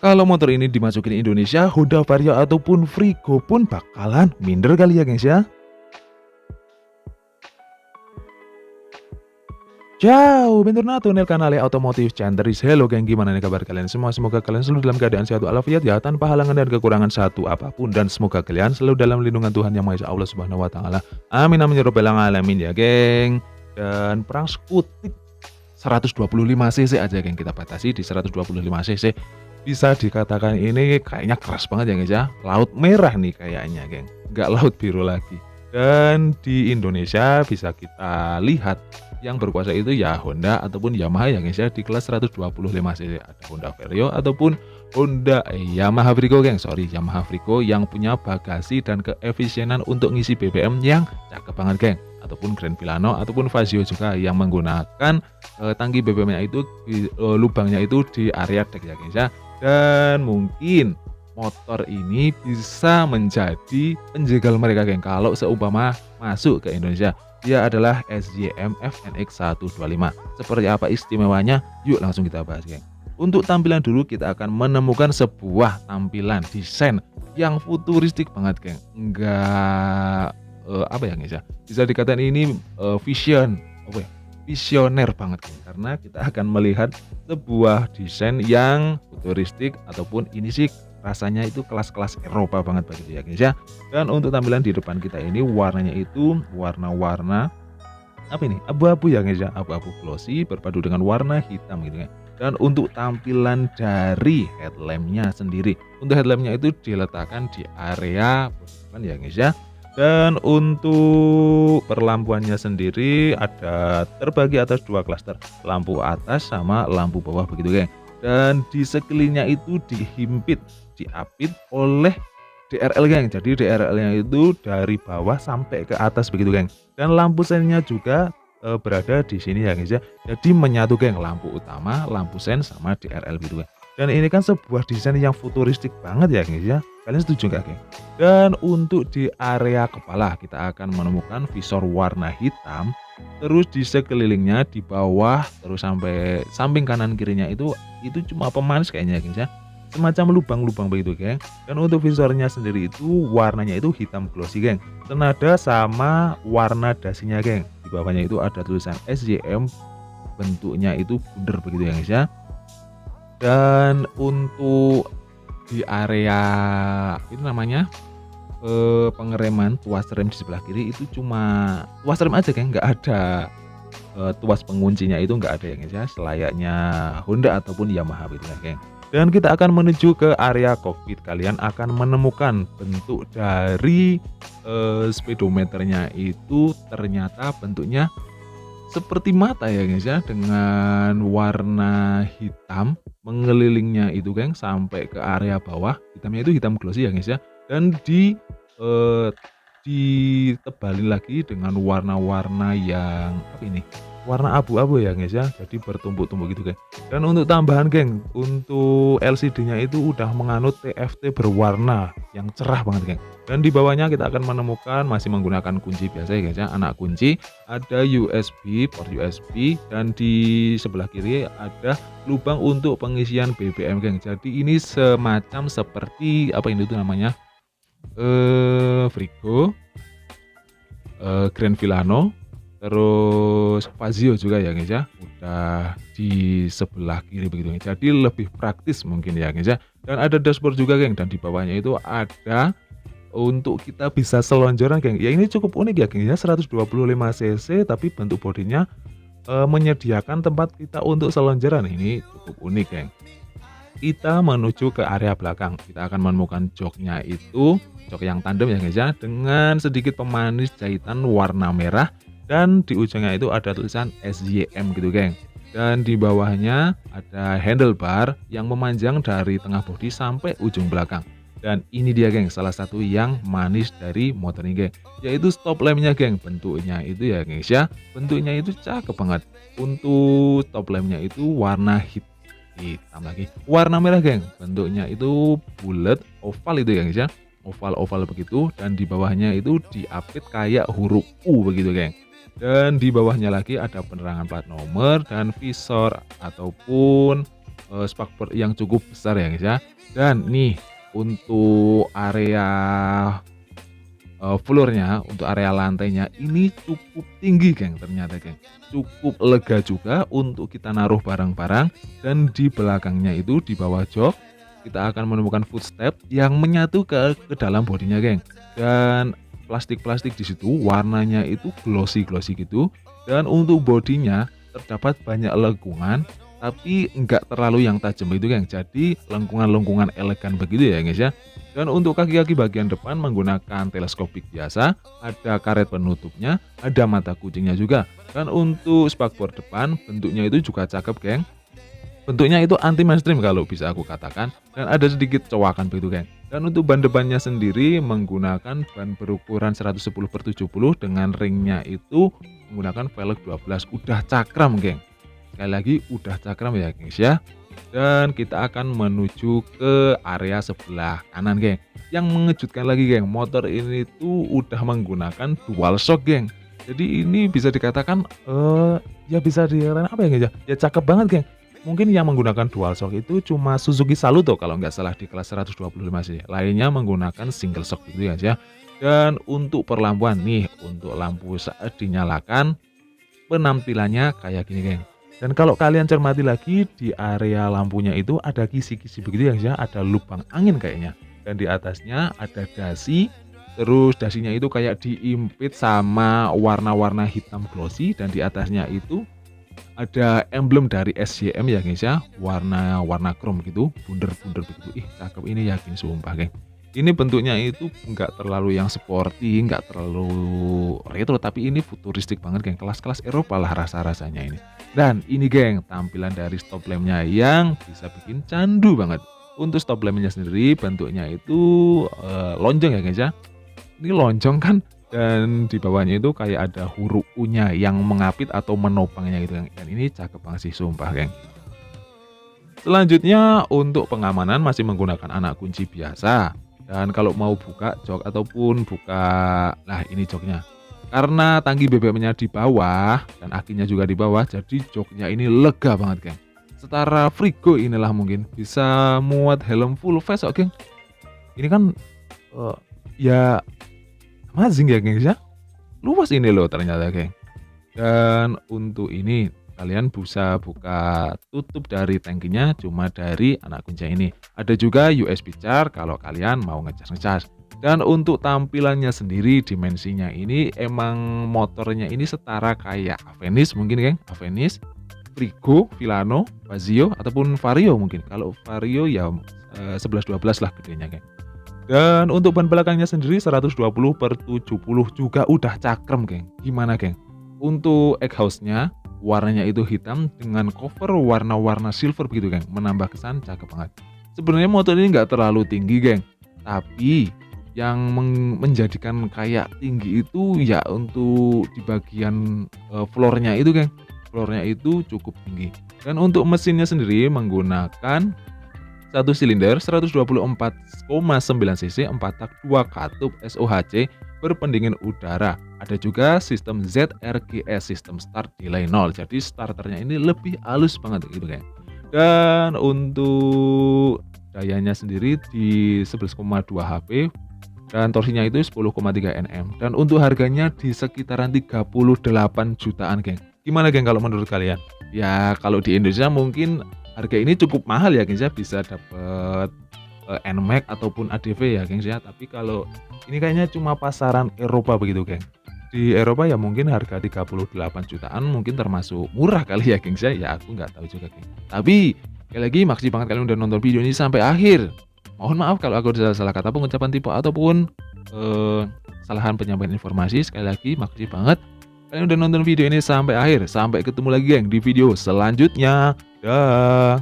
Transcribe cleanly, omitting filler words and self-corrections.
Kalau motor ini dimasukin Indonesia, Honda Vario ataupun Frigo pun bakalan minder kali ya gengs ya. Ciao, bentornato nel canale Automotive Centris. Hello geng, gimana nih kabar kalian semua? Semoga kalian selalu dalam keadaan sehat walafiat ya, tanpa halangan dan kekurangan satu apapun. Dan semoga kalian selalu dalam lindungan Tuhan Yang Maha Esa Allah Subhanahu wa Ta'ala. Amin amin ya rabbal alamin ya geng. Dan perang skutik 125 cc aja geng, kita batasi di 125 cc. Bisa dikatakan ini kayaknya keras banget ya guys ya. Laut merah nih kayaknya geng, nggak laut biru lagi. Dan di Indonesia bisa kita lihat yang berkuasa itu ya Honda ataupun Yamaha ya guys ya, di kelas 125 cc. Ada Honda Vario ataupun Yamaha Frigo geng, Yamaha Frigo yang punya bagasi dan keefisienan untuk ngisi BBM yang cakep banget geng. Ataupun Grand Filano ataupun Fazio juga yang menggunakan tangki BBM-nya itu lubangnya itu di area deck ya guys ya. Dan mungkin motor ini bisa menjadi penjegal mereka geng kalau seumpama masuk ke Indonesia. Dia adalah SYM FNX 125. Seperti apa istimewanya? Yuk langsung kita bahas geng. Untuk tampilan dulu kita akan menemukan sebuah tampilan desain yang futuristik banget geng. Enggak apa ya guys ya, bisa dikatakan ini visioner banget geng. Karena kita akan melihat sebuah desain yang futuristik ataupun ini sih rasanya itu kelas-kelas Eropa banget begitu ya guys ya. Dan untuk tampilan di depan kita ini warnanya itu warna-warna apa ini, abu-abu ya guys ya, abu-abu glossy berpadu dengan warna hitam gitu kan. Dan untuk tampilan dari headlampnya sendiri, untuk headlampnya itu diletakkan di area depan ya guys ya. Dan untuk perlampuannya sendiri ada terbagi atas dua klaster, lampu atas sama lampu bawah begitu geng. Dan di sekelilingnya itu diapit oleh DRL geng. Jadi DRL-nya itu dari bawah sampai ke atas begitu geng. Dan lampu sennya juga berada di sini ya guys ya. Jadi menyatu geng, lampu utama, lampu sen sama DRL gitu geng. Dan ini kan sebuah desain yang futuristik banget ya guys ya. Kalian setuju nggak geng? Dan untuk di area kepala kita akan menemukan visor warna hitam. Terus di sekelilingnya di bawah terus sampai samping kanan kirinya itu cuma pemanis kayaknya guys ya. Semacam lubang-lubang begitu geng. Dan untuk visornya sendiri itu warnanya itu hitam glossy geng. Senada sama warna dasinya geng. Di bawahnya itu ada tulisan SYM, bentuknya itu bundar begitu ya guys ya. Dan untuk di area itu namanya pengereman tuas rem di sebelah kiri itu cuma tuas rem aja geng, nggak ada tuas penguncinya itu nggak ada ya guys ya, selayaknya Honda ataupun Yamaha gitu ya geng. Dan kita akan menuju ke area cockpit. Kalian akan menemukan bentuk dari speedometernya itu ternyata bentuknya seperti mata ya guys ya, dengan warna hitam mengelilingnya itu geng sampai ke area bawah. Hitamnya itu hitam glossy ya guys ya. Dan ditebalin lagi dengan warna-warna yang apa ini, warna abu-abu ya guys ya. Jadi bertumpuk-tumpuk gitu geng. Dan untuk tambahan geng, untuk LCD-nya itu udah menganut TFT berwarna yang cerah banget geng. Dan di bawahnya kita akan menemukan masih menggunakan kunci biasa ya guys ya, anak kunci, ada USB, port USB, dan di sebelah kiri ada lubang untuk pengisian BBM geng. Jadi ini semacam seperti apa ini tuh namanya, Frigo, Grand Filano, terus Fazio juga ya guys ya, udah di sebelah kiri begitu. Jadi lebih praktis mungkin ya guys ya. Dan ada dashboard juga geng, dan di bawahnya itu ada untuk kita bisa selonjoran geng. Ya ini cukup unik ya geng ya, 125 cc tapi bentuk bodinya menyediakan tempat kita untuk selonjoran. Ini cukup unik geng. Kita menuju ke area belakang, kita akan menemukan joknya itu jok yang tandem ya guys ya, dengan sedikit pemanis jahitan warna merah. Dan di ujungnya itu ada tulisan SYM gitu geng. Dan di bawahnya ada handlebar yang memanjang dari tengah bodi sampai ujung belakang. Dan ini dia geng, salah satu yang manis dari motor ini geng, yaitu stop lampnya geng. Bentuknya itu ya guys ya, bentuknya itu cakep banget. Untuk stop lampnya itu warna hitam lagi, warna merah geng. Bentuknya itu bulat oval itu ya guys ya, oval-oval begitu. Dan di bawahnya itu diapit kayak huruf U begitu geng. Dan di bawahnya lagi ada penerangan plat nomor dan visor ataupun spakbor yang cukup besar ya guys ya. Dan nih untuk area floor-nya, untuk area lantainya ini cukup tinggi geng, ternyata geng. Cukup lega juga untuk kita naruh barang-barang, dan di belakangnya itu di bawah jok kita akan menemukan footstep yang menyatu ke dalam bodinya geng. Dan plastik-plastik di situ warnanya itu glossy-glossy gitu, dan untuk bodinya terdapat banyak lengkungan tapi enggak terlalu yang tajam itu geng. Jadi lengkungan-lengkungan elegan begitu ya guys ya. Dan untuk kaki-kaki bagian depan menggunakan teleskopik biasa, ada karet penutupnya, ada mata kucingnya juga. Dan untuk spakbor depan bentuknya itu juga cakep geng. Bentuknya itu anti mainstream kalau bisa aku katakan, dan ada sedikit cowakan begitu geng. Dan untuk ban depannya sendiri menggunakan ban berukuran 110/70 dengan ringnya itu menggunakan velg 12, udah cakram geng. Sekali lagi udah cakram ya gengs ya. Dan kita akan menuju ke area sebelah kanan geng. Yang mengejutkan lagi geng, motor ini tuh udah menggunakan dual shock geng. Jadi ini bisa dikatakan ya bisa dikatakan apa ya gengs ya? Ya cakep banget geng. Mungkin yang menggunakan dual shock itu cuma Suzuki Saluto kalau nggak salah di kelas 125 sih. Lainnya menggunakan single shock gitu ya guys ya. Dan untuk perlampuan nih, untuk lampu saat dinyalakan penampilannya kayak gini geng. Dan kalau kalian cermati lagi di area lampunya itu ada kisi-kisi begitu ya guys ya, ada lubang angin kayaknya. Dan di atasnya ada dasi, terus dasinya itu kayak diimpit sama warna-warna hitam glossy, dan di atasnya itu ada emblem dari SCM ya guys ya, warna chrome gitu, bunder-bunder begitu. Ih cakep ini, yakin sumpah geng. Ini bentuknya itu nggak terlalu yang sporty, nggak terlalu retro, tapi ini futuristik banget geng, kelas-kelas Eropa lah rasa-rasanya ini. Dan ini geng tampilan dari stop lampnya yang bisa bikin candu banget. Untuk stop lampnya sendiri bentuknya itu lonjong ya guys ya. Ini lonjong kan, dan di bawahnya itu kayak ada huruf U-nya yang mengapit atau menopangnya gitu geng. Dan ini cakep banget sih sumpah geng. Selanjutnya untuk pengamanan masih menggunakan anak kunci biasa. Dan kalau mau buka jok ataupun buka, nah ini joknya. Karena tangki BBM-nya di bawah dan akinya juga di bawah, jadi joknya ini lega banget geng. Setara Frigo inilah mungkin bisa muat helm full face oke geng. Ini kan ya amazing ya geng ya. Luas ini loh ternyata geng. Dan untuk ini kalian bisa buka tutup dari tangkinya cuma dari anak kunci ini. Ada juga USB charge kalau kalian mau ngecas-ngecas. Dan untuk tampilannya sendiri, dimensinya ini emang motornya ini setara kayak Avenis mungkin geng. Avenis, Frigo, Vilano, Fazio ataupun Vario mungkin. Kalau Vario ya 11-12 lah gedenya geng. Dan untuk ban belakangnya sendiri 120/70 juga udah cakrem geng. Gimana geng? Untuk exhaust-nya warnanya itu hitam dengan cover warna-warna silver begitu geng, menambah kesan cakep banget. Sebenarnya motor ini nggak terlalu tinggi geng, tapi yang menjadikan kayak tinggi itu ya untuk di bagian floornya itu geng, floornya itu cukup tinggi. Dan untuk mesinnya sendiri menggunakan satu silinder 124,9 cc 4 tak 2 katup SOHC berpendingin udara. Ada juga sistem ZRGS, sistem start delay 0. Jadi starternya ini lebih halus banget gitu kan. Dan untuk dayanya sendiri di 11,2 HP dan torsinya itu 10,3 Nm. Dan untuk harganya di sekitaran 38 jutaan geng. Gimana geng kalau menurut kalian? Ya kalau di Indonesia mungkin harga ini cukup mahal ya gengs ya, bisa dapat NMAX ataupun ADV ya gengs ya. Tapi kalau ini kayaknya cuma pasaran Eropa begitu geng. Di Eropa ya mungkin harga 38 jutaan mungkin termasuk murah kali ya gengs ya. Ya aku nggak tahu juga geng. Tapi sekali lagi makasih banget kalian udah nonton video ini sampai akhir. Mohon maaf kalau aku ada salah kata, pengucapan tipe ataupun kesalahan penyampaian informasi. Sekali lagi makasih banget kalian udah nonton video ini sampai akhir. Sampai ketemu lagi geng di video selanjutnya. Dah.